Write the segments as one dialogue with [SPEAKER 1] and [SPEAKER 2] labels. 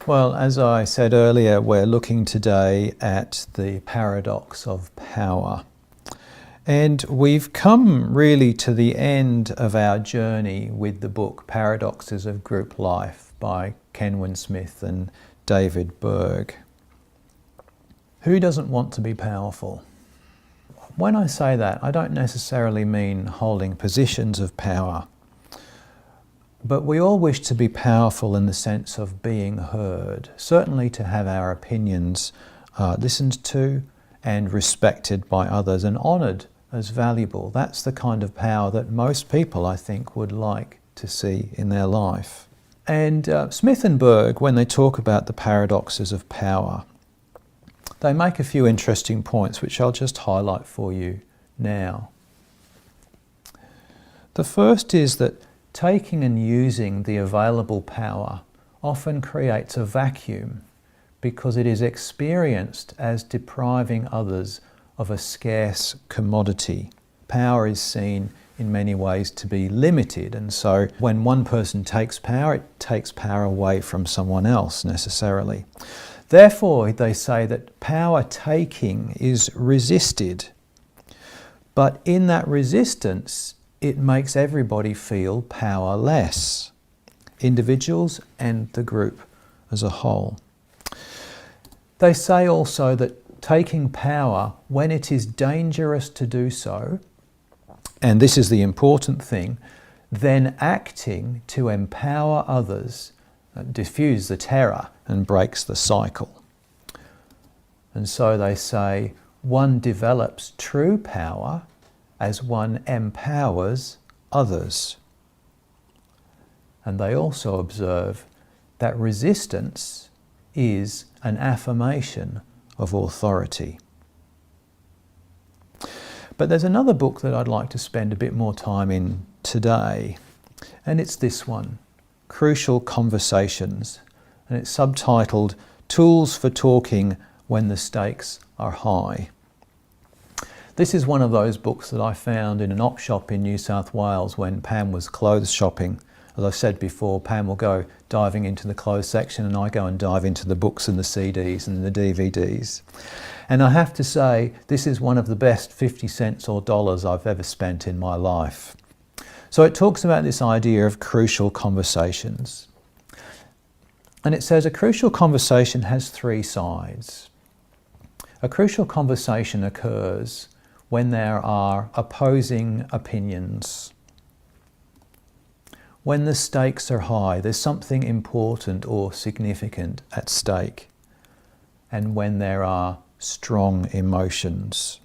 [SPEAKER 1] Well, as I said earlier, we're looking today at the paradox of power. And we've come really to the end of our journey with the book Paradoxes of Group Life by Kenwin Smith and David Berg. Who doesn't want to be powerful? When I say that, I don't necessarily mean holding positions of power. But we all wish to be powerful in the sense of being heard, certainly to have our opinions listened to and respected by others and honoured as valuable. That's the kind of power that most people, I think, would like to see in their life. And Smith and Berg, when they talk about the paradoxes of power, they make a few interesting points which I'll just highlight for you now. The first is that taking and using the available power often creates a vacuum because it is experienced as depriving others of a scarce commodity. Power is seen in many ways to be limited, and so when one person takes power, it takes power away from someone else necessarily. Therefore, they say that power taking is resisted, but in that resistance, it makes everybody feel powerless, individuals and the group as a whole. They say also that taking power when it is dangerous to do so, and this is the important thing, then acting to empower others, diffuse the terror and breaks the cycle. And so they say one develops true power as one empowers others. And they also observe that resistance is an affirmation of authority. But there's another book that I'd like to spend a bit more time in today, and it's this one, Crucial Conversations, and it's subtitled Tools for Talking When the Stakes Are High. This is one of those books that I found in an op shop in New South Wales when Pam was clothes shopping. As I've said before, Pam will go diving into the clothes section and I go and dive into the books and the CDs and the DVDs. And I have to say, this is one of the best 50 cents or dollars I've ever spent in my life. So it talks about this idea of crucial conversations. And it says a crucial conversation has three sides. A crucial conversation occurs when there are opposing opinions. When the stakes are high, there's something important or significant at stake. And when there are strong emotions.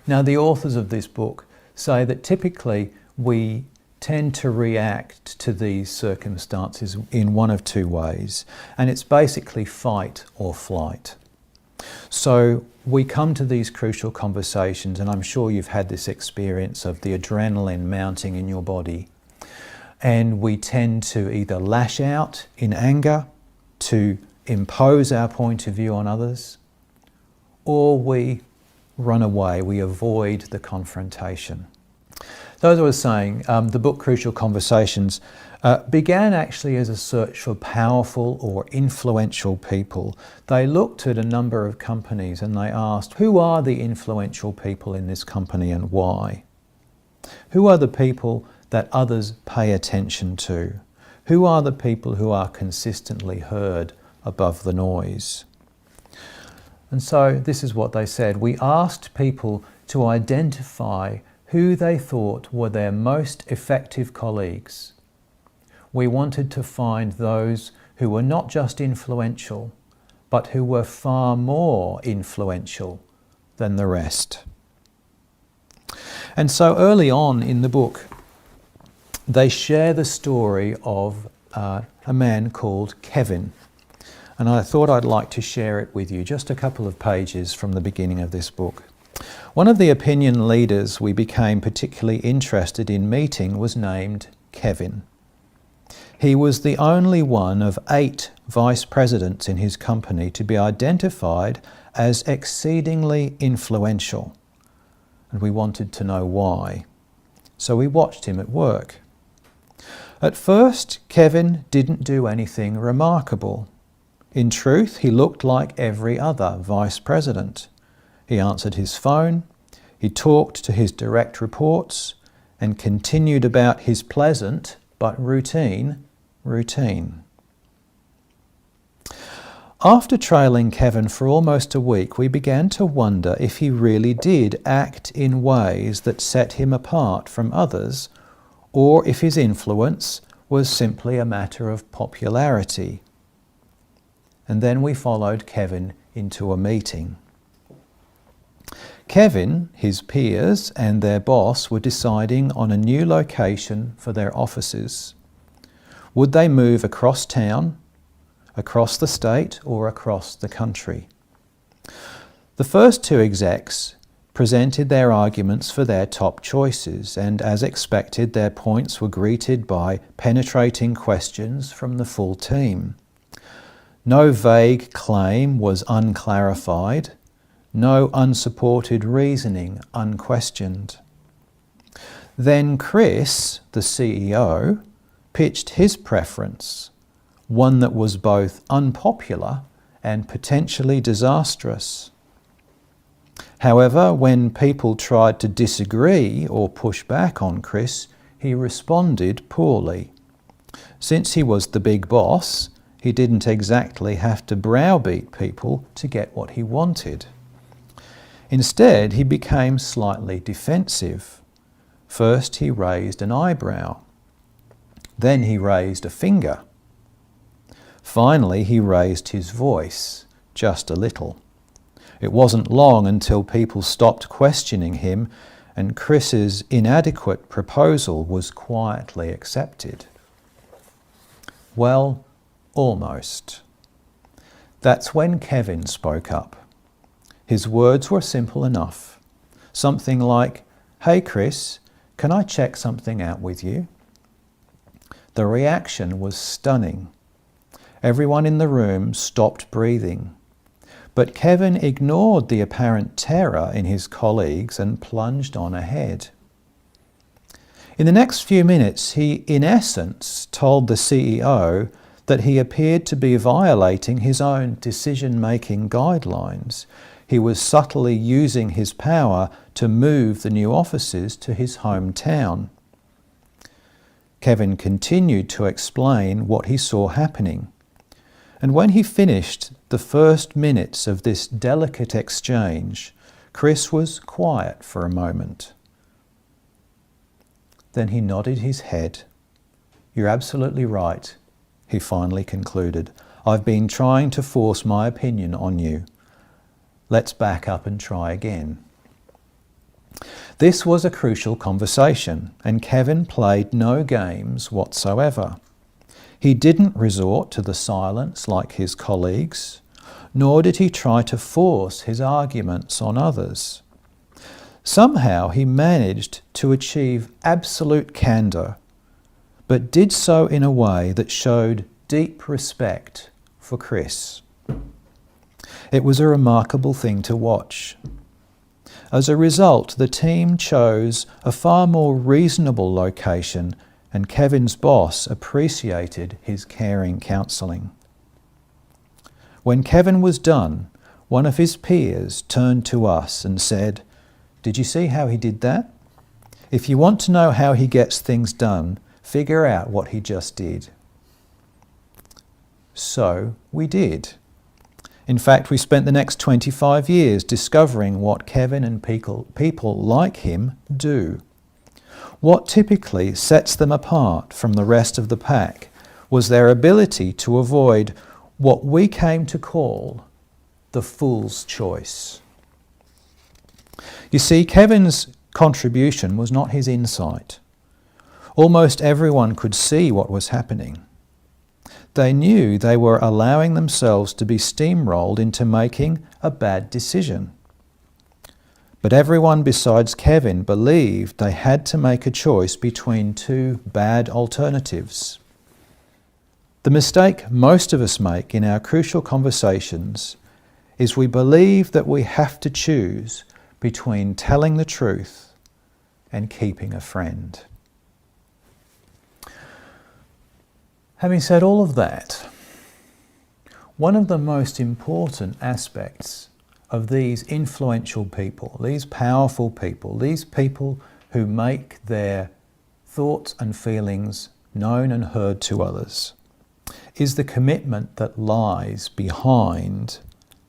[SPEAKER 1] Now, the authors of this book say that typically we tend to react to these circumstances in one of two ways, and it's basically fight or flight. So we come to these crucial conversations, and I'm sure you've had this experience of the adrenaline mounting in your body, and we tend to either lash out in anger, to impose our point of view on others, or we run away, we avoid the confrontation. So as I was saying, the book Crucial Conversations began actually as a search for powerful or influential people. They looked at a number of companies and they asked, who are the influential people in this company and why? Who are the people that others pay attention to? Who are the people who are consistently heard above the noise? And so this is what they said. We asked people to identify who they thought were their most effective colleagues. We wanted to find those who were not just influential, but who were far more influential than the rest. And so early on in the book, they share the story of a man called Kevin. And I thought I'd like to share it with you, just a couple of pages from the beginning of this book. One of the opinion leaders we became particularly interested in meeting was named Kevin. He was the only one of 8 vice presidents in his company to be identified as exceedingly influential, and we wanted to know why. So we watched him at work. At first, Kevin didn't do anything remarkable. In truth, he looked like every other vice president. He answered his phone, he talked to his direct reports, and continued about his pleasant but routine. After trailing Kevin for almost a week, we began to wonder if he really did act in ways that set him apart from others, or if his influence was simply a matter of popularity. And then we followed Kevin into a meeting. Kevin, his peers, and their boss were deciding on a new location for their offices. Would they move across town, across the state, or across the country? The first two execs presented their arguments for their top choices, and as expected, their points were greeted by penetrating questions from the full team. No vague claim was unclarified, no unsupported reasoning unquestioned. Then Chris, the CEO, pitched his preference, one that was both unpopular and potentially disastrous. However, when people tried to disagree or push back on Chris, he responded poorly. Since he was the big boss, he didn't exactly have to browbeat people to get what he wanted. Instead, he became slightly defensive. First, he raised an eyebrow. Then he raised a finger. Finally, he raised his voice, just a little. It wasn't long until people stopped questioning him and Chris's inadequate proposal was quietly accepted. Well, almost. That's when Kevin spoke up. His words were simple enough. Something like, "Hey Chris, can I check something out with you?" The reaction was stunning. Everyone in the room stopped breathing. But Kevin ignored the apparent terror in his colleagues and plunged on ahead. In the next few minutes, he, in essence, told the CEO that he appeared to be violating his own decision-making guidelines. He was subtly using his power to move the new offices to his hometown. Kevin continued to explain what he saw happening. And when he finished the first minutes of this delicate exchange, Chris was quiet for a moment. Then he nodded his head. "You're absolutely right," he finally concluded. "I've been trying to force my opinion on you. Let's back up and try again." This was a crucial conversation, and Kevin played no games whatsoever. He didn't resort to the silence like his colleagues, nor did he try to force his arguments on others. Somehow he managed to achieve absolute candour, but did so in a way that showed deep respect for Chris. It was a remarkable thing to watch. As a result, the team chose a far more reasonable location, and Kevin's boss appreciated his caring counselling. When Kevin was done, one of his peers turned to us and said, "Did you see how he did that? If you want to know how he gets things done, figure out what he just did." So we did. In fact, we spent the next 25 years discovering what Kevin and people like him do. What typically sets them apart from the rest of the pack was their ability to avoid what we came to call the fool's choice. You see, Kevin's contribution was not his insight. Almost everyone could see what was happening. They knew they were allowing themselves to be steamrolled into making a bad decision. But everyone besides Kevin believed they had to make a choice between two bad alternatives. The mistake most of us make in our crucial conversations is we believe that we have to choose between telling the truth and keeping a friend. Having said all of that, one of the most important aspects of these influential people, these powerful people, these people who make their thoughts and feelings known and heard to others, is the commitment that lies behind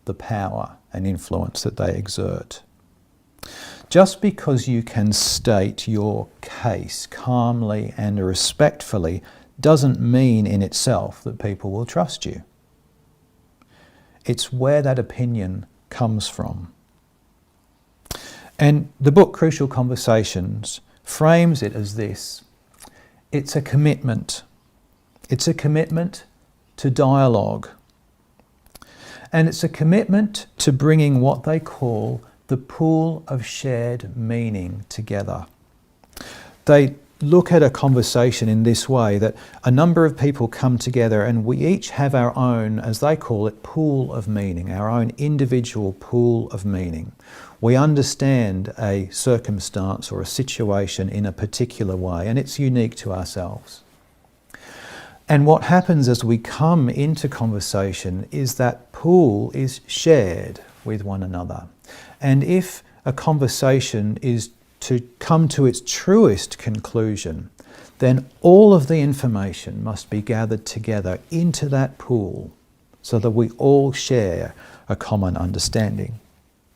[SPEAKER 1] the power and influence that they exert. Just because you can state your case calmly and respectfully doesn't mean in itself that people will trust you. It's where that opinion comes from. And the book Crucial Conversations frames it as this. It's a commitment. It's a commitment to dialogue. And it's a commitment to bringing what they call the pool of shared meaning together. They look at a conversation in this way, that a number of people come together and we each have our own, as they call it, pool of meaning, our own individual pool of meaning. We understand a circumstance or a situation in a particular way, and it's unique to ourselves. And what happens as we come into conversation is that pool is shared with one another. And if a conversation is to come to its truest conclusion, then all of the information must be gathered together into that pool so that we all share a common understanding.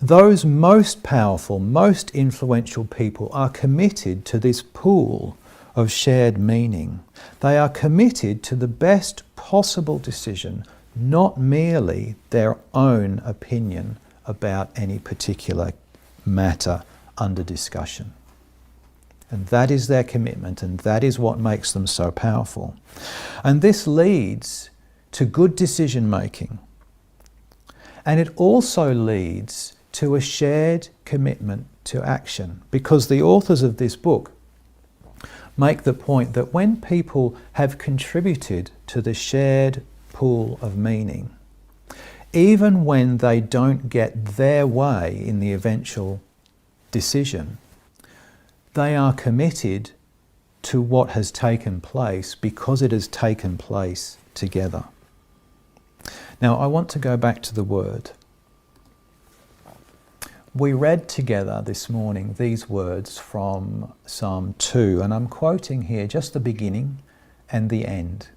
[SPEAKER 1] Those most powerful, most influential people are committed to this pool of shared meaning. They are committed to the best possible decision, not merely their own opinion about any particular matter under discussion. And that is their commitment, and that is what makes them so powerful. And this leads to good decision making. And it also leads to a shared commitment to action, because the authors of this book make the point that when people have contributed to the shared pool of meaning, even when they don't get their way in the eventual decision, they are committed to what has taken place because it has taken place together. Now, I want to go back to the word. We read together this morning these words from Psalm 2, and I'm quoting here just the beginning and the end.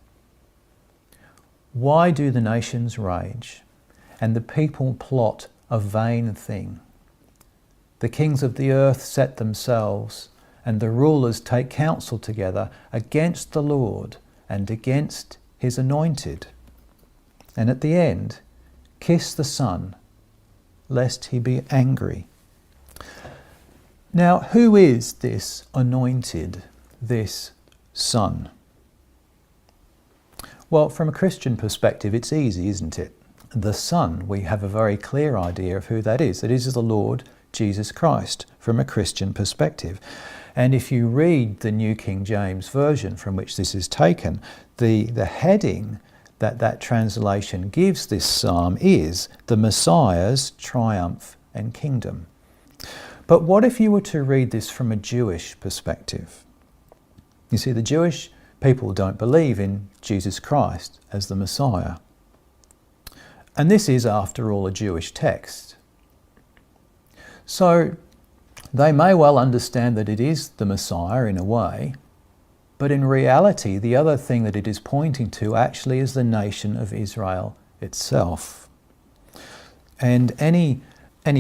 [SPEAKER 1] Why do the nations rage, and the people plot a vain thing? The kings of the earth set themselves, and the rulers take counsel together against the Lord and against his anointed. And at the end, kiss the Son, lest he be angry. Now, who is this anointed, this Son? Well, from a Christian perspective, it's easy, isn't it? The Son, we have a very clear idea of who that is. It is the Lord Jesus Christ, from a Christian perspective. And if you read the New King James Version from which this is taken, the heading that translation gives this psalm is the Messiah's triumph and kingdom. But what if you were to read this from a Jewish perspective? You see, the Jewish people don't believe in Jesus Christ as the Messiah. And this is, after all, a Jewish text. So they may well understand that it is the Messiah in a way, but in reality, the other thing that it is pointing to actually is the nation of Israel itself. And any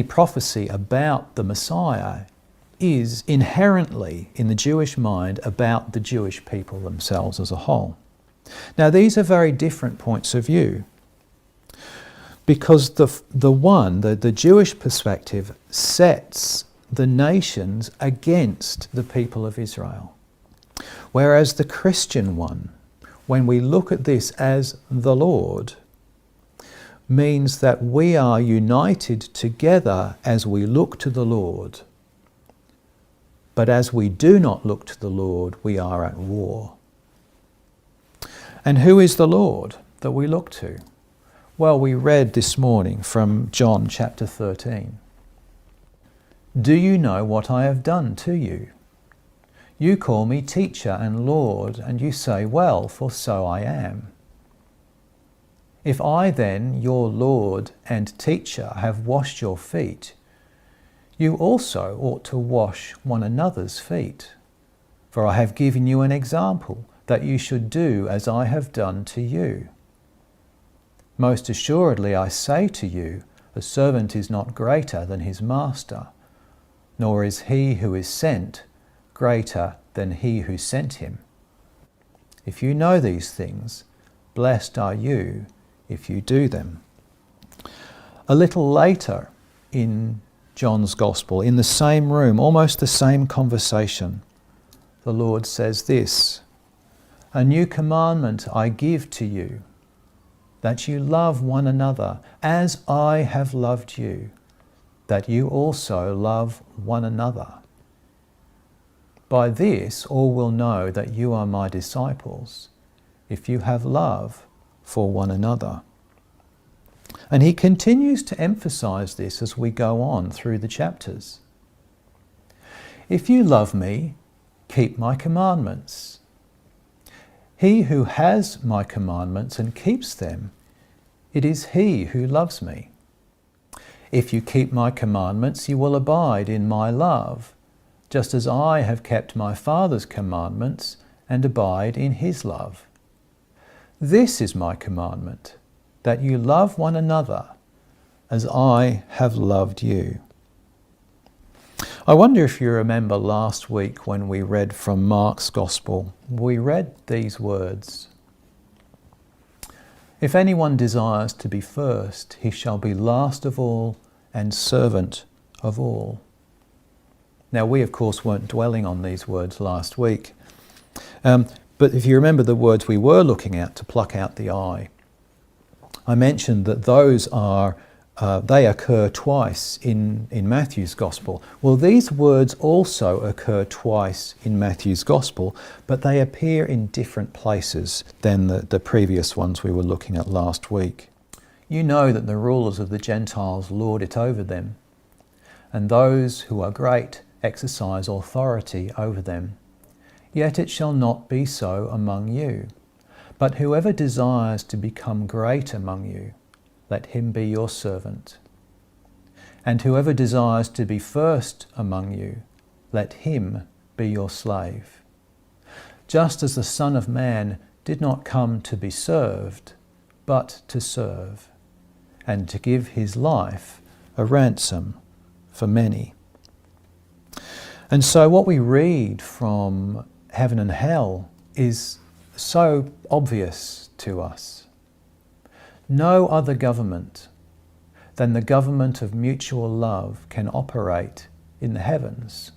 [SPEAKER 1] prophecy about the Messiah is inherently, in the Jewish mind, about the Jewish people themselves as a whole. Now, these are very different points of view, because the Jewish perspective sets the nations against the people of Israel. Whereas the Christian one, when we look at this as the Lord, means that we are united together as we look to the Lord. But as we do not look to the Lord, we are at war. And who is the Lord that we look to? Well, we read this morning from John chapter 13. Do you know what I have done to you? You call me teacher and Lord, and you say, well, for so I am. If I then, your Lord and teacher, have washed your feet, you also ought to wash one another's feet. For I have given you an example, that you should do as I have done to you. Most assuredly I say to you, a servant is not greater than his master, nor is he who is sent greater than he who sent him. If you know these things, blessed are you if you do them. A little later in John's Gospel, in the same room, almost the same conversation, the Lord says this, "A new commandment I give to you, that you love one another as I have loved you, that you also love one another. By this all will know that you are my disciples, if you have love for one another." And he continues to emphasize this as we go on through the chapters. If you love me, keep my commandments. He who has my commandments and keeps them, it is he who loves me. If you keep my commandments, you will abide in my love, just as I have kept my Father's commandments and abide in his love. This is my commandment, that you love one another as I have loved you. I wonder if you remember last week when we read from Mark's Gospel, we read these words. If anyone desires to be first, he shall be last of all and servant of all. Now, we, of course, weren't dwelling on these words last week. But if you remember the words we were looking at, to pluck out the eye, I mentioned that those are, they occur twice in Matthew's Gospel. Well, these words also occur twice in Matthew's Gospel, but they appear in different places than the previous ones we were looking at last week. You know that the rulers of the Gentiles lord it over them, and those who are great exercise authority over them. Yet it shall not be so among you. But whoever desires to become great among you, let him be your servant. And whoever desires to be first among you, let him be your slave. Just as the Son of Man did not come to be served, but to serve, and to give his life a ransom for many. And so what we read from heaven and hell is so obvious to us. No other government than the government of mutual love can operate in the heavens.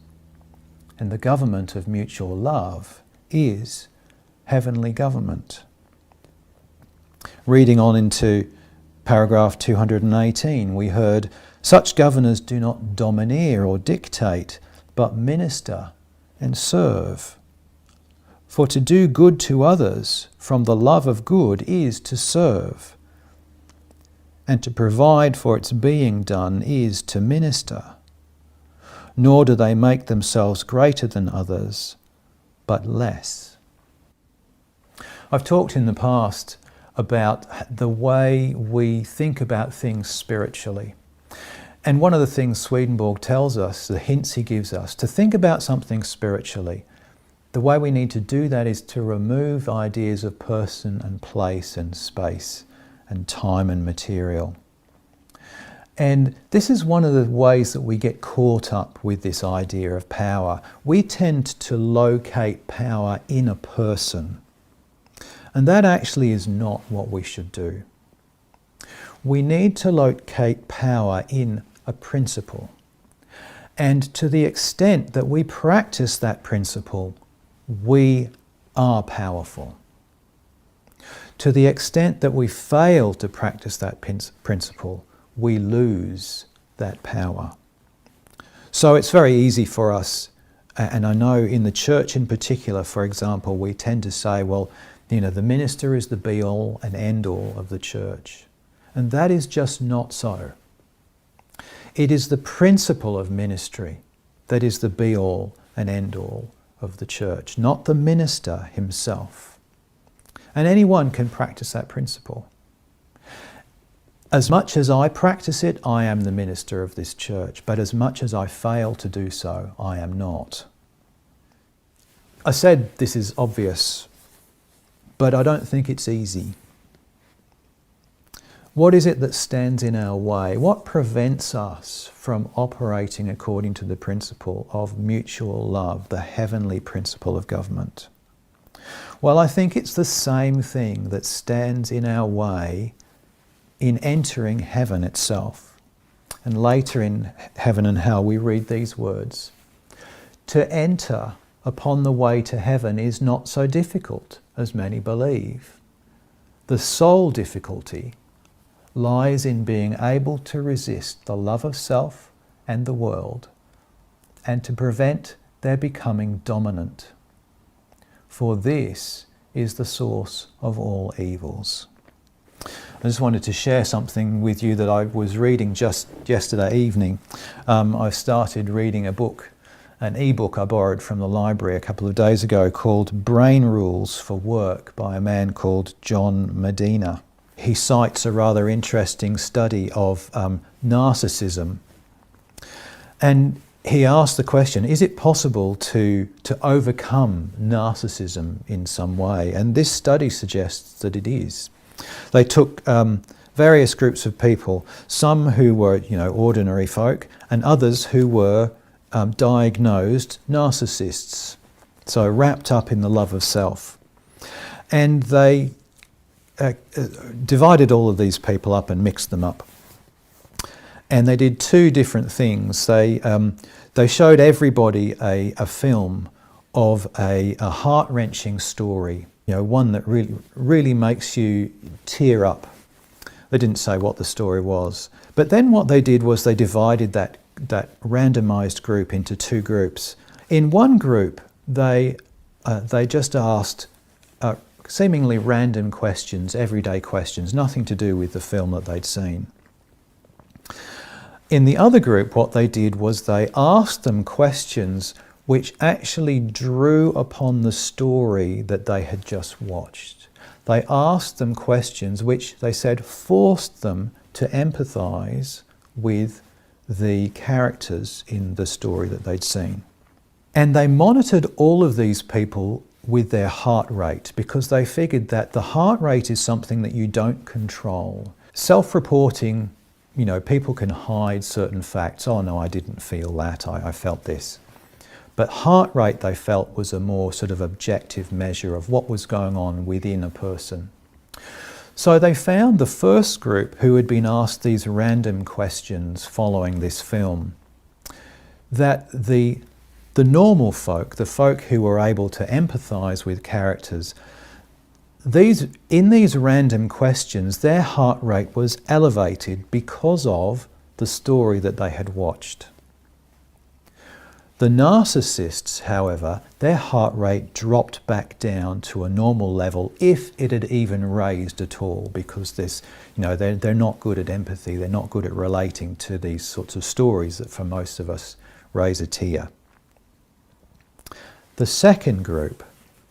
[SPEAKER 1] And the government of mutual love is heavenly government. Reading on into paragraph 218, we heard, "Such governors do not domineer or dictate, but minister and serve. For to do good to others from the love of good is to serve, and to provide for its being done is to minister. Nor do they make themselves greater than others, but less." I've talked in the past about the way we think about things spiritually. And one of the things Swedenborg tells us, the hints he gives us, to think about something spiritually, the way we need to do that is to remove ideas of person and place and space and time and material. And this is one of the ways that we get caught up with this idea of power. We tend to locate power in a person. And that actually is not what we should do. We need to locate power in a principle. And to the extent that we practice that principle, we are powerful. To the extent that we fail to practice that principle, we lose that power. So it's very easy for us, and I know in the church in particular, for example, we tend to say, well, the minister is the be-all and end-all of the church. And that is just not so. It is the principle of ministry that is the be-all and end-all of the church, not the minister himself. And anyone can practice that principle. As much as I practice it, I am the minister of this church, but as much as I fail to do so, I am not. I said this is obvious, but I don't think it's easy. What is it that stands in our way? What prevents us from operating according to the principle of mutual love, the heavenly principle of government? Well, I think it's the same thing that stands in our way in entering heaven itself. And later in Heaven and Hell we read these words: "To enter upon the way to heaven is not so difficult as many believe. The sole difficulty lies in being able to resist the love of self and the world, and to prevent their becoming dominant. For this is the source of all evils." I just wanted to share something with you that I was reading just yesterday evening. I started reading a book, an e-book I borrowed from the library a couple of days ago, called Brain Rules for Work by a man called John Medina. He cites a rather interesting study of narcissism. And he asked the question, is it possible to overcome narcissism in some way? And this study suggests that it is. They took various groups of people, some who were, ordinary folk, and others who were diagnosed narcissists, so wrapped up in the love of self. And they divided all of these people up and mixed them up. And they did two different things. They showed everybody a film of a heart-wrenching story, one that really makes you tear up. They didn't say what the story was. But then what they did was they divided that randomized group into two groups. In one group, they just asked seemingly random questions, everyday questions, nothing to do with the film that they'd seen. In the other group, what they did was they asked them questions which actually drew upon the story that they had just watched. They asked them questions which, they said, forced them to empathize with the characters in the story that they'd seen. And they monitored all of these people with their heart rate, because they figured that the heart rate is something that you don't control. Self-reporting, people can hide certain facts. Oh no, I didn't feel that, I felt this. But heart rate, they felt, was a more sort of objective measure of what was going on within a person. So they found the first group who had been asked these random questions following this film, that the normal folk, the folk who were able to empathise with characters, in these random questions, their heart rate was elevated because of the story that they had watched. The narcissists, however, their heart rate dropped back down to a normal level, if it had even raised at all, because they're not good at empathy, they're not good at relating to these sorts of stories that for most of us raise a tear. The second group,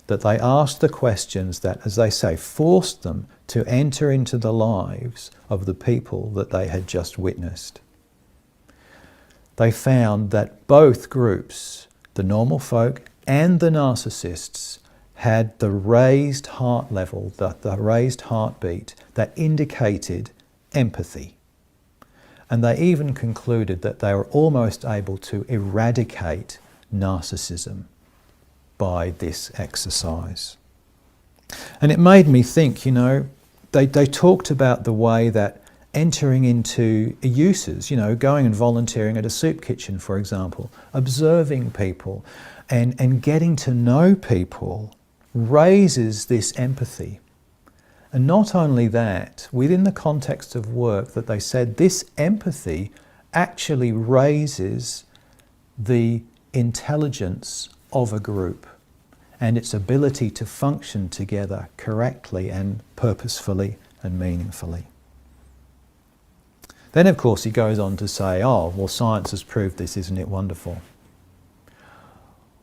[SPEAKER 1] that they asked the questions that, as they say, forced them to enter into the lives of the people that they had just witnessed. They found that both groups, the normal folk and the narcissists, had the raised heart level, the raised heartbeat that indicated empathy. And they even concluded that they were almost able to eradicate narcissism by this exercise. And it made me think, they talked about the way that entering into uses, going and volunteering at a soup kitchen, for example, observing people and getting to know people raises this empathy. And not only that, within the context of work, that they said this empathy actually raises the intelligence of a group and its ability to function together correctly and purposefully and meaningfully. Then, of course, he goes on to say, oh, well, science has proved this, isn't it wonderful?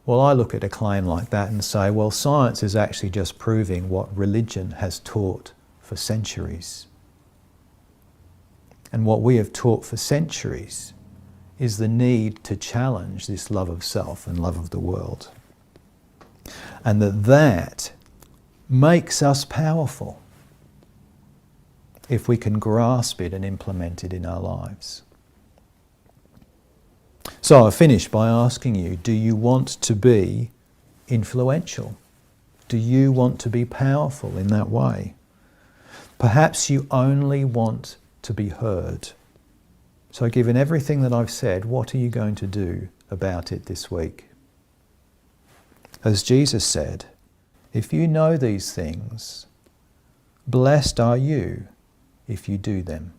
[SPEAKER 1] Well, I look at a claim like that and say, well, science is actually just proving what religion has taught for centuries. And what we have taught for centuries is the need to challenge this love of self and love of the world. And that makes us powerful if we can grasp it and implement it in our lives. So I finish by asking you, do you want to be influential? Do you want to be powerful in that way? Perhaps you only want to be heard. So given everything that I've said, what are you going to do about it this week? As Jesus said, if you know these things, blessed are you if you do them.